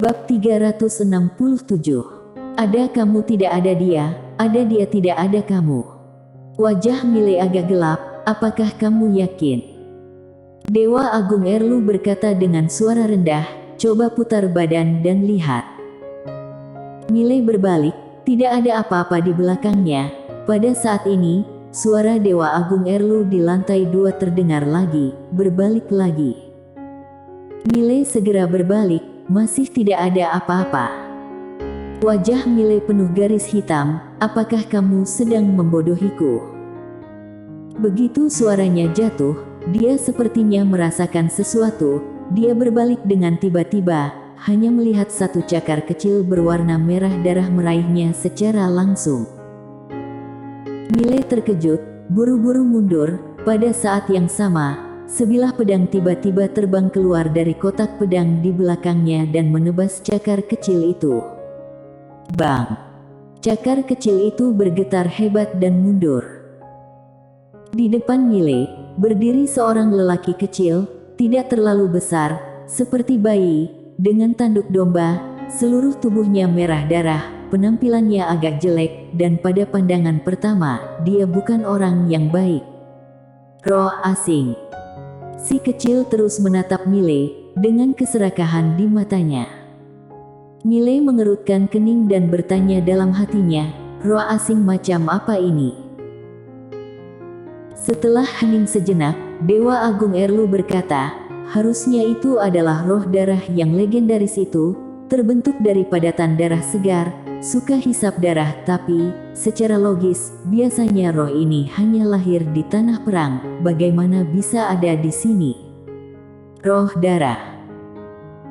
Bab 367. Ada kamu tidak ada dia tidak ada kamu. Wajah Mile agak gelap, apakah kamu yakin? Dewa Agung Erlu berkata dengan suara rendah, coba putar badan dan lihat. Mile berbalik, tidak ada apa-apa di belakangnya. Pada saat ini, suara Dewa Agung Erlu di lantai 2 terdengar lagi, berbalik lagi. Mile segera berbalik, masih tidak ada apa-apa. Wajah Mile penuh garis hitam, apakah kamu sedang membodohiku? Begitu suaranya jatuh, dia sepertinya merasakan sesuatu. Dia berbalik dengan tiba-tiba, hanya melihat satu cakar kecil berwarna merah darah meraihnya secara langsung. Mile terkejut, buru-buru mundur. Pada saat yang sama, sebilah pedang tiba-tiba terbang keluar dari kotak pedang di belakangnya dan menebas cakar kecil itu. Bang! Cakar kecil itu bergetar hebat dan mundur. Di depan Mile, berdiri seorang lelaki kecil, tidak terlalu besar, seperti bayi, dengan tanduk domba, seluruh tubuhnya merah darah, penampilannya agak jelek, dan pada pandangan pertama, dia bukan orang yang baik. Roh asing. Si kecil terus menatap Mile, dengan keserakahan di matanya. Mile mengerutkan kening dan bertanya dalam hatinya, roh asing macam apa ini? Setelah hening sejenak, Dewa Agung Erlu berkata, harusnya itu adalah roh darah yang legendaris itu, terbentuk dari padatan darah segar, suka hisap darah, tapi, secara logis, biasanya roh ini hanya lahir di tanah perang, bagaimana bisa ada di sini? Roh darah.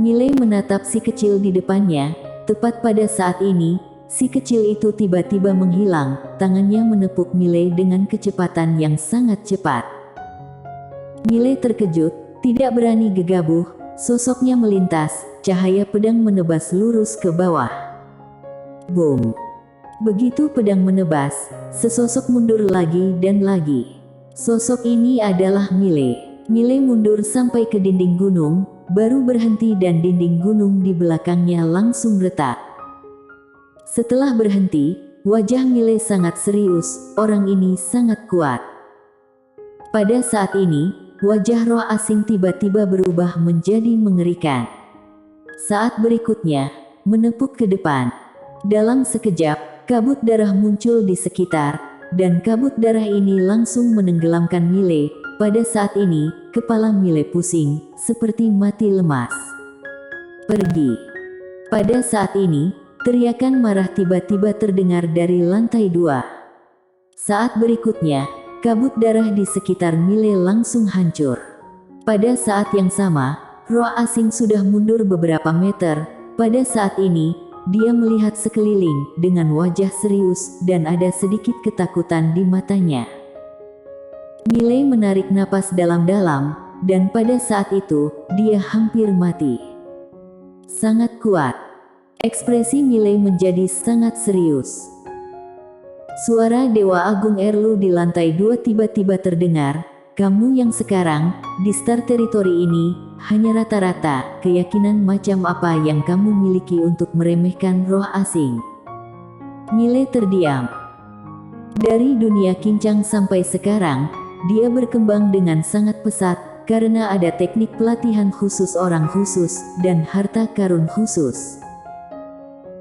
Mile menatap si kecil di depannya, tepat pada saat ini, si kecil itu tiba-tiba menghilang, tangannya menepuk Mile dengan kecepatan yang sangat cepat. Mile terkejut, tidak berani gegabah, sosoknya melintas, cahaya pedang menebas lurus ke bawah. Boom! Begitu pedang menebas, sesosok mundur lagi dan lagi. Sosok ini adalah Mile. Mile mundur sampai ke dinding gunung, baru berhenti dan dinding gunung di belakangnya langsung retak. Setelah berhenti, wajah Mile sangat serius, orang ini sangat kuat. Pada saat ini, wajah roh asing tiba-tiba berubah menjadi mengerikan. Saat berikutnya, menepuk ke depan. Dalam sekejap, kabut darah muncul di sekitar, dan kabut darah ini langsung menenggelamkan Mile. Pada saat ini, kepala Mile pusing, seperti mati lemas. Pergi. Pada saat ini, teriakan marah tiba-tiba terdengar dari lantai 2. Saat berikutnya, kabut darah di sekitar Mile langsung hancur. Pada saat yang sama, roh asing sudah mundur beberapa meter. Pada saat ini, dia melihat sekeliling dengan wajah serius dan ada sedikit ketakutan di matanya. Mile menarik napas dalam-dalam, dan pada saat itu, dia hampir mati. Sangat kuat. Ekspresi Mile menjadi sangat serius. Suara Dewa Agung Erlu di lantai 2 tiba-tiba terdengar, kamu yang sekarang, di Star Territory ini, hanya rata-rata, keyakinan macam apa yang kamu miliki untuk meremehkan roh asing? Mile terdiam. Dari dunia Kincang sampai sekarang, dia berkembang dengan sangat pesat, karena ada teknik pelatihan khusus orang khusus, dan harta karun khusus.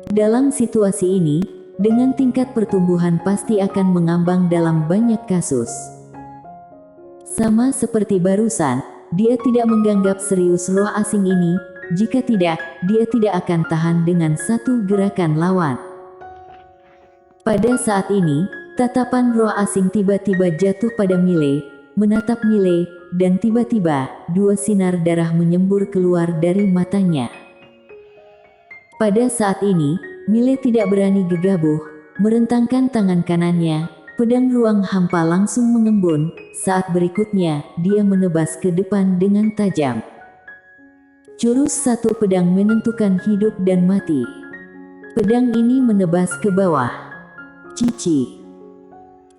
Dalam situasi ini, dengan tingkat pertumbuhan pasti akan mengambang dalam banyak kasus. Sama seperti barusan, dia tidak menganggap serius roh asing ini, jika tidak, dia tidak akan tahan dengan satu gerakan lawan. Pada saat ini, tatapan roh asing tiba-tiba jatuh pada Mile, menatap Mile, dan tiba-tiba, 2 sinar darah menyembur keluar dari matanya. Pada saat ini, Mile tidak berani gegabah, merentangkan tangan kanannya, pedang ruang hampa langsung mengembun, saat berikutnya, dia menebas ke depan dengan tajam. Jurus satu pedang menentukan hidup dan mati. Pedang ini menebas ke bawah. Cici.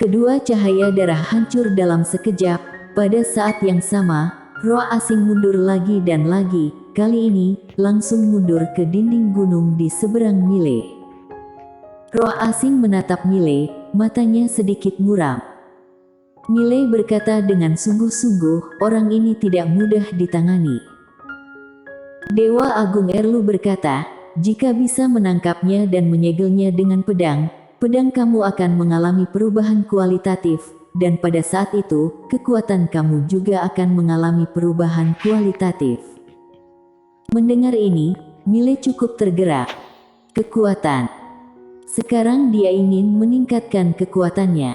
Kedua cahaya darah hancur dalam sekejap. Pada saat yang sama, roh asing mundur lagi dan lagi, kali ini langsung mundur ke dinding gunung di seberang Mile. Roh asing menatap Mile, matanya sedikit muram. Mile berkata dengan sungguh-sungguh, orang ini tidak mudah ditangani. Dewa Agung Erlu berkata, jika bisa menangkapnya dan menyegelnya dengan pedang, kamu akan mengalami perubahan kualitatif, dan pada saat itu, kekuatan kamu juga akan mengalami perubahan kualitatif. Mendengar ini, Mile cukup tergerak. Kekuatan. Sekarang dia ingin meningkatkan kekuatannya.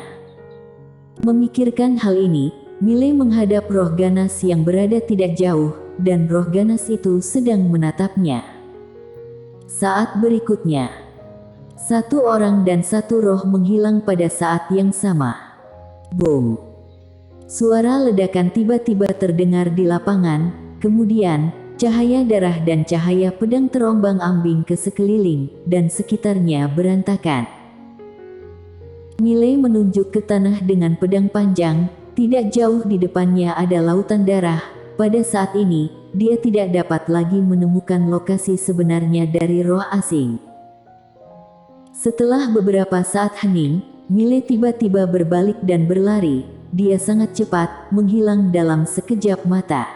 Memikirkan hal ini, Mile menghadap roh ganas yang berada tidak jauh, dan roh ganas itu sedang menatapnya. Saat berikutnya, satu orang dan satu roh menghilang pada saat yang sama. Boom! Suara ledakan tiba-tiba terdengar di lapangan, kemudian cahaya darah dan cahaya pedang terombang-ambing ke sekeliling, dan sekitarnya berantakan. Mile menunjuk ke tanah dengan pedang panjang, tidak jauh di depannya ada lautan darah. Pada saat ini, dia tidak dapat lagi menemukan lokasi sebenarnya dari roh asing. Setelah beberapa saat hening, Mile tiba-tiba berbalik dan berlari. Dia sangat cepat, menghilang dalam sekejap mata.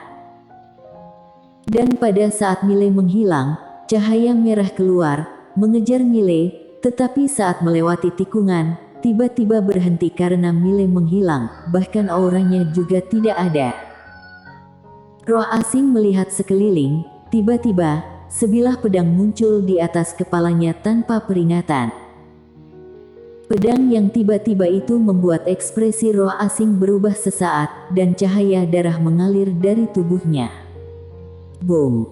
Dan pada saat Mile menghilang, cahaya merah keluar, mengejar Mile, tetapi saat melewati tikungan, tiba-tiba berhenti karena Mile menghilang, bahkan auranya juga tidak ada. Roh asing melihat sekeliling, tiba-tiba, sebilah pedang muncul di atas kepalanya tanpa peringatan. Pedang yang tiba-tiba itu membuat ekspresi roh asing berubah sesaat, dan cahaya darah mengalir dari tubuhnya. Boom!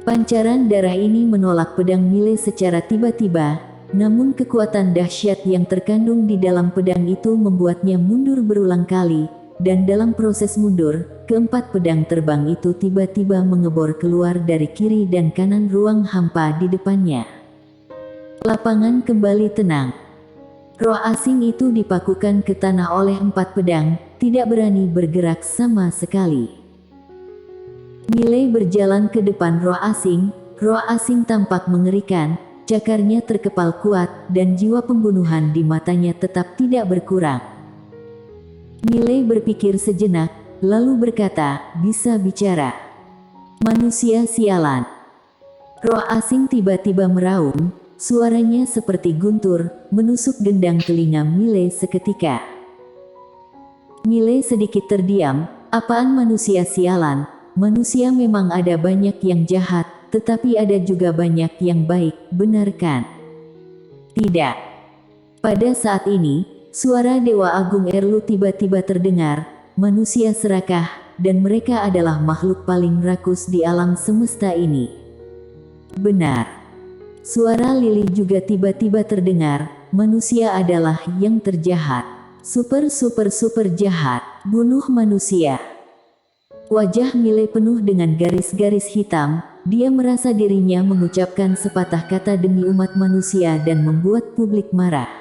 Pancaran darah ini menolak pedang Mile secara tiba-tiba, namun kekuatan dahsyat yang terkandung di dalam pedang itu membuatnya mundur berulang kali, dan dalam proses mundur, keempat pedang terbang itu tiba-tiba mengebor keluar dari kiri dan kanan ruang hampa di depannya. Lapangan kembali tenang. Roh asing itu dipakukan ke tanah oleh empat pedang, tidak berani bergerak sama sekali. Mile berjalan ke depan roh asing tampak mengerikan, cakarnya terkepal kuat, dan jiwa pembunuhan di matanya tetap tidak berkurang. Mile berpikir sejenak, lalu berkata, bisa bicara. Manusia sialan. Roh asing tiba-tiba meraung, suaranya seperti guntur, menusuk gendang telinga Mile seketika. Mile sedikit terdiam, apaan manusia sialan? Manusia memang ada banyak yang jahat, tetapi ada juga banyak yang baik, benar kan? Tidak. Pada saat ini, suara Dewa Agung Erlu tiba-tiba terdengar, manusia serakah, dan mereka adalah makhluk paling rakus di alam semesta ini. Benar. Suara Lili juga tiba-tiba terdengar, manusia adalah yang terjahat. Super jahat, bunuh manusia. Wajah Mile penuh dengan garis-garis hitam, dia merasa dirinya mengucapkan sepatah kata demi umat manusia dan membuat publik marah.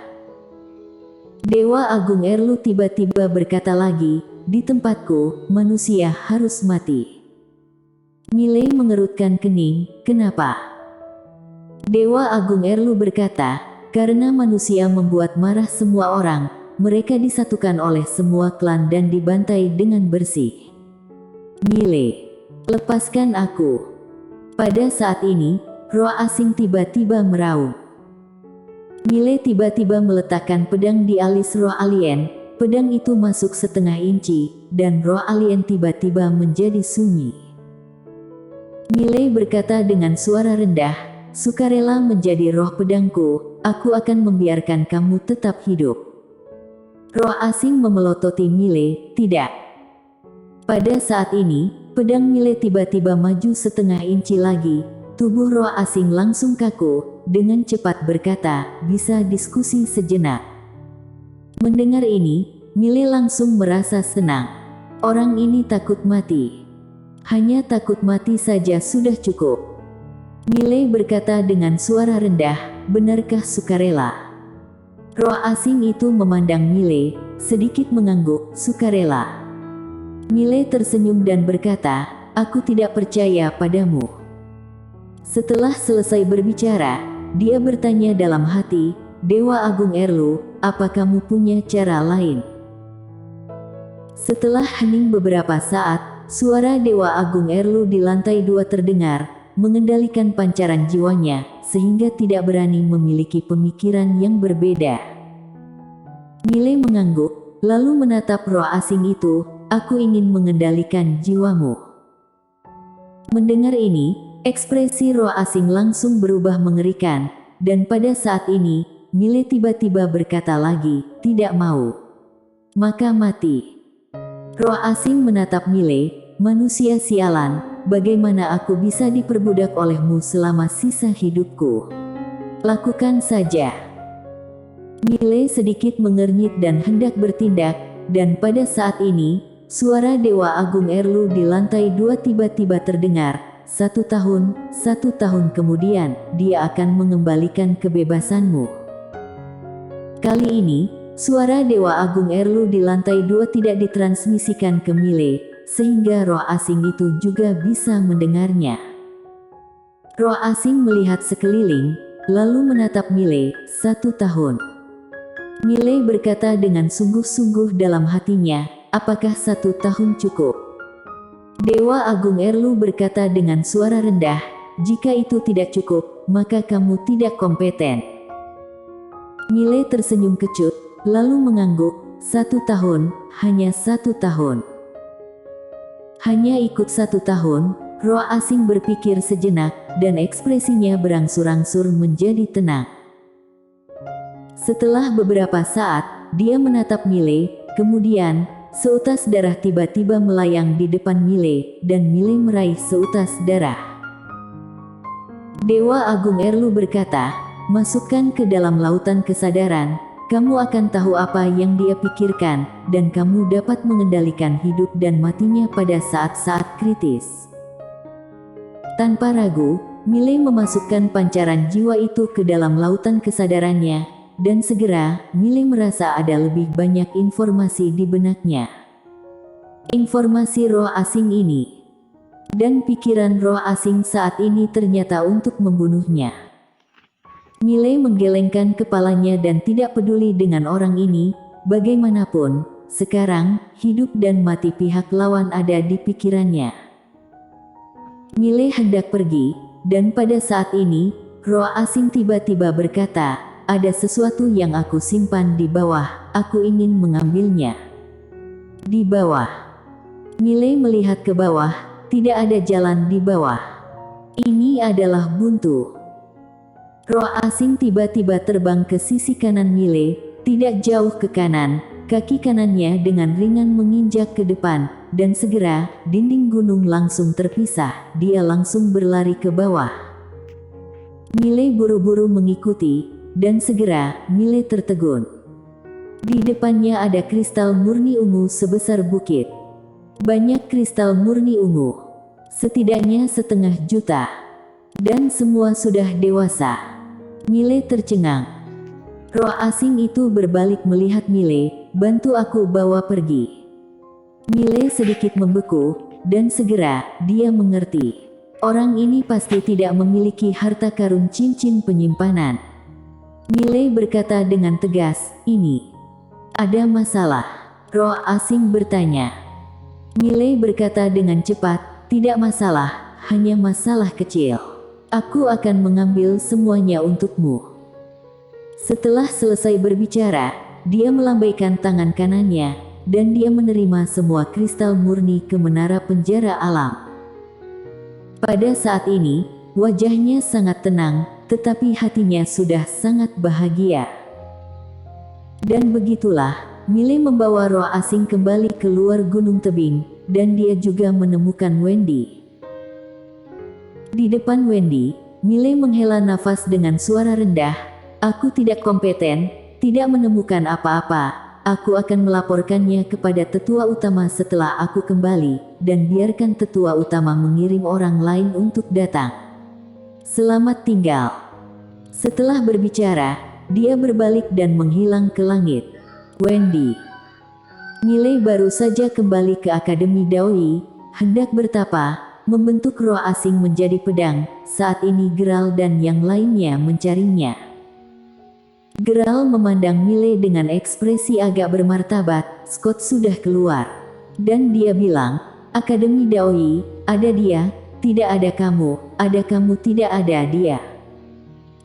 Dewa Agung Erlu tiba-tiba berkata lagi, di tempatku, manusia harus mati. Mile mengerutkan kening, kenapa? Dewa Agung Erlu berkata, karena manusia membuat marah semua orang, mereka disatukan oleh semua klan dan dibantai dengan bersih. Mile, lepaskan aku. Pada saat ini, roh asing tiba-tiba meraung. Mile tiba-tiba meletakkan pedang di alis roh alien, pedang itu masuk setengah inci, dan roh alien tiba-tiba menjadi sunyi. Mile berkata dengan suara rendah, sukarela menjadi roh pedangku, aku akan membiarkan kamu tetap hidup. Roh asing memelototi Mile, tidak. Pada saat ini, pedang Mile tiba-tiba maju setengah inci lagi, tubuh roh asing langsung kaku, dengan cepat berkata, bisa diskusi sejenak. Mendengar ini, Mile langsung merasa senang. Orang ini takut mati. Hanya takut mati saja sudah cukup. Mile berkata dengan suara rendah, benarkah sukarela? Roh asing itu memandang Mile, sedikit mengangguk, sukarela. Mile tersenyum dan berkata, aku tidak percaya padamu." Setelah selesai berbicara, dia bertanya dalam hati, "Dewa Agung Erlu, apa kamu punya cara lain?" Setelah hening beberapa saat, suara Dewa Agung Erlu di lantai 2 terdengar, mengendalikan pancaran jiwanya, sehingga tidak berani memiliki pemikiran yang berbeda. Mile mengangguk, lalu menatap roh asing itu, "Aku ingin mengendalikan jiwamu." Mendengar ini, ekspresi roh asing langsung berubah mengerikan, dan pada saat ini, Mile tiba-tiba berkata lagi, "Tidak mau. Maka mati." Roh asing menatap Mile, "Manusia sialan, bagaimana aku bisa diperbudak olehmu selama sisa hidupku? Lakukan saja." Mile sedikit mengernyit dan hendak bertindak, dan pada saat ini, suara Dewa Agung Erlu di lantai 2 tiba-tiba terdengar. 1 tahun kemudian, dia akan mengembalikan kebebasanmu." Kali ini, suara Dewa Agung Erlu di lantai 2 tidak ditransmisikan ke Mile, sehingga roh asing itu juga bisa mendengarnya. Roh asing melihat sekeliling, lalu menatap Mile. 1 tahun. Mile berkata dengan sungguh-sungguh dalam hatinya, "Apakah 1 tahun cukup?" Dewa Agung Erlu berkata dengan suara rendah, "Jika itu tidak cukup, maka kamu tidak kompeten." Mile tersenyum kecut, lalu mengangguk, 1 tahun, hanya 1 tahun. Hanya ikut 1 tahun, roh asing berpikir sejenak, dan ekspresinya berangsur-angsur menjadi tenang. Setelah beberapa saat, dia menatap Mile, kemudian, seutas darah tiba-tiba melayang di depan Mile, dan Mile meraih seutas darah. Dewa Agung Erlu berkata, "Masukkan ke dalam lautan kesadaran, kamu akan tahu apa yang dia pikirkan, dan kamu dapat mengendalikan hidup dan matinya pada saat-saat kritis." Tanpa ragu, Mile memasukkan pancaran jiwa itu ke dalam lautan kesadarannya, dan segera, Mile merasa ada lebih banyak informasi di benaknya. Informasi roh asing ini. Dan pikiran roh asing saat ini ternyata untuk membunuhnya. Mile menggelengkan kepalanya dan tidak peduli dengan orang ini, bagaimanapun, sekarang, hidup dan mati pihak lawan ada di pikirannya. Mile hendak pergi, dan pada saat ini, roh asing tiba-tiba berkata, "Ada sesuatu yang aku simpan di bawah, aku ingin mengambilnya." Di bawah. Mile melihat ke bawah, tidak ada jalan di bawah. Ini adalah buntu. Roh asing tiba-tiba terbang ke sisi kanan Mile, tidak jauh ke kanan, kaki kanannya dengan ringan menginjak ke depan, dan segera, dinding gunung langsung terpisah, dia langsung berlari ke bawah. Mile buru-buru mengikuti, dan segera, Mile tertegun. Di depannya ada kristal murni ungu sebesar bukit. Banyak kristal murni ungu. Setidaknya 1,5 juta. Dan semua sudah dewasa. Mile tercengang. Roh asing itu berbalik melihat Mile, "Bantu aku bawa pergi." Mile sedikit membeku, dan segera, dia mengerti. Orang ini pasti tidak memiliki harta karun cincin penyimpanan. Mile berkata dengan tegas, "Ini ada masalah?" Roh asing bertanya. Mile berkata dengan cepat, "Tidak masalah, hanya masalah kecil. Aku akan mengambil semuanya untukmu." Setelah selesai berbicara, dia melambaikan tangan kanannya, dan dia menerima semua kristal murni ke menara penjara alam. Pada saat ini, wajahnya sangat tenang, tetapi hatinya sudah sangat bahagia. Dan begitulah, Mile membawa roh asing kembali ke luar gunung tebing, dan dia juga menemukan Wendy. Di depan Wendy, Mile menghela nafas dengan suara rendah, "Aku tidak kompeten, tidak menemukan apa-apa. Aku akan melaporkannya kepada tetua utama setelah aku kembali, dan biarkan tetua utama mengirim orang lain untuk datang. Selamat tinggal." Setelah berbicara, dia berbalik dan menghilang ke langit. Wendy. Mile baru saja kembali ke Akademi Daoi, hendak bertapa, membentuk roh asing menjadi pedang. Saat ini Geralt dan yang lainnya mencarinya. Geralt memandang Mile dengan ekspresi agak bermartabat. Scott sudah keluar. Dan dia bilang, Akademi Daoi, ada dia, tidak ada kamu, tidak ada dia.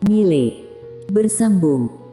Mile bersambung.